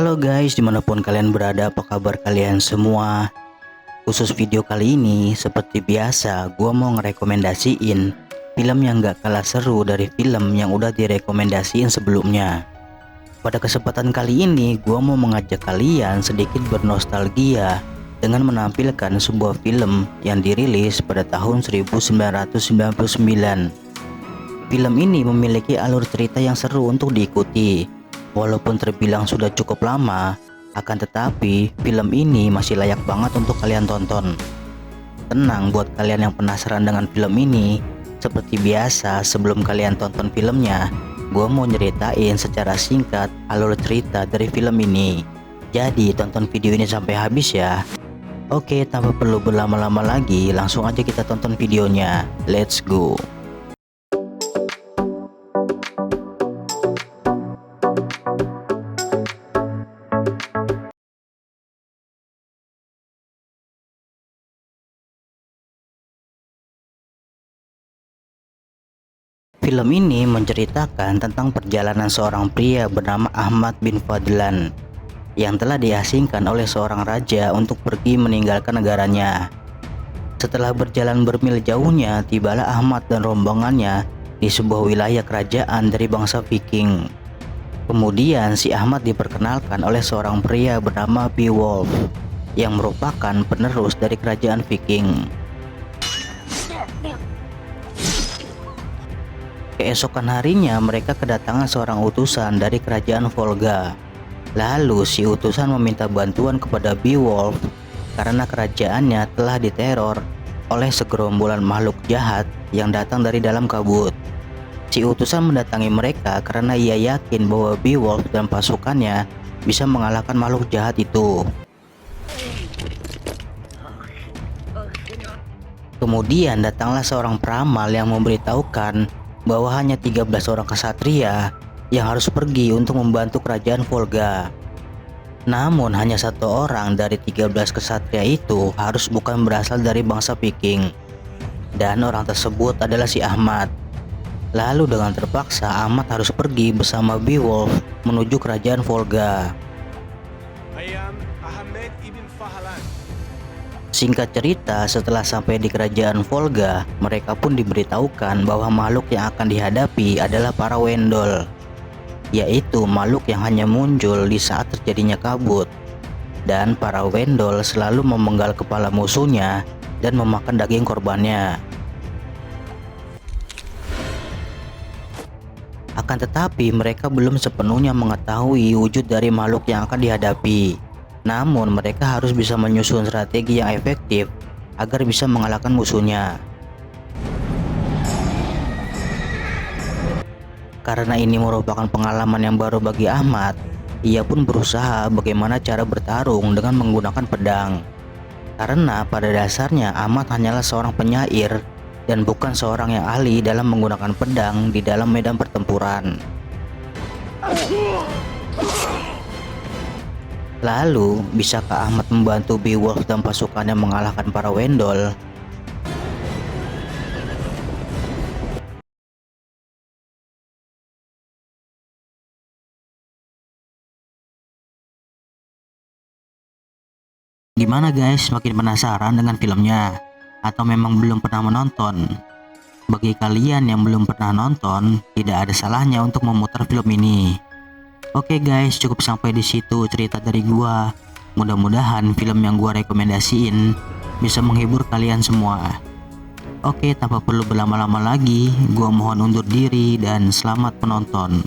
Halo guys, dimanapun kalian berada, apa kabar kalian semua? Khusus video kali ini, seperti biasa, gua mau ngerekomendasiin film yang gak kalah seru dari film yang udah direkomendasiin sebelumnya. Pada kesempatan kali ini, gua mau mengajak kalian sedikit bernostalgia dengan menampilkan sebuah film yang dirilis pada tahun 1999. Film ini memiliki alur cerita yang seru untuk diikuti. Walaupun terbilang sudah cukup lama, akan tetapi film ini masih layak banget untuk kalian tonton. Tenang buat kalian yang penasaran dengan film ini. Seperti biasa, sebelum kalian tonton filmnya, gue mau nyeritain secara singkat alur cerita dari film ini. Jadi tonton video ini sampai habis ya. Oke, tanpa perlu berlama-lama lagi, langsung aja kita tonton videonya. Let's go. Film ini menceritakan tentang perjalanan seorang pria bernama Ahmad bin Fadlan yang telah diasingkan oleh seorang raja untuk pergi meninggalkan negaranya. Setelah berjalan bermil jauhnya, tibalah Ahmad dan rombongannya di sebuah wilayah kerajaan dari bangsa Viking. Kemudian si Ahmad diperkenalkan oleh seorang pria bernama Beowulf yang merupakan penerus dari kerajaan Viking. Keesokan harinya mereka kedatangan seorang utusan dari kerajaan Volga. Lalu si utusan meminta bantuan kepada Beowulf karena kerajaannya telah diteror oleh segerombolan makhluk jahat yang datang dari dalam kabut. Si utusan mendatangi mereka karena ia yakin bahwa Beowulf dan pasukannya bisa mengalahkan makhluk jahat itu. Kemudian datanglah seorang peramal yang memberitahukan bahwa hanya 13 orang kesatria yang harus pergi untuk membantu kerajaan Volga. Namun hanya satu orang dari 13 kesatria itu harus bukan berasal dari bangsa Viking. Dan orang tersebut adalah si Ahmad. Lalu dengan terpaksa Ahmad harus pergi bersama Beowulf menuju kerajaan Volga. Singkat cerita, setelah sampai di kerajaan Volga, mereka pun diberitahukan bahwa makhluk yang akan dihadapi adalah para Wendol, yaitu makhluk yang hanya muncul di saat terjadinya kabut. Dan para Wendol selalu memenggal kepala musuhnya dan memakan daging korbannya. Akan tetapi mereka belum sepenuhnya mengetahui wujud dari makhluk yang akan dihadapi. Namun mereka harus bisa menyusun strategi yang efektif agar bisa mengalahkan musuhnya. Karena ini merupakan pengalaman yang baru bagi Ahmad, ia pun berusaha bagaimana cara bertarung dengan menggunakan pedang. Karena pada dasarnya Ahmad hanyalah seorang penyair dan bukan seorang yang ahli dalam menggunakan pedang di dalam medan pertempuran. Lalu, bisakah Ahmad membantu Beowulf dan pasukannya mengalahkan para Wendol? Gimana guys, makin penasaran dengan filmnya? Atau memang belum pernah menonton? Bagi kalian yang belum pernah nonton, tidak ada salahnya untuk memutar film ini. Oke guys, cukup sampai di situ cerita dari gua. Mudah-mudahan film yang gua rekomendasiin bisa menghibur kalian semua. Oke, tanpa perlu berlama-lama lagi, gua mohon undur diri dan selamat menonton.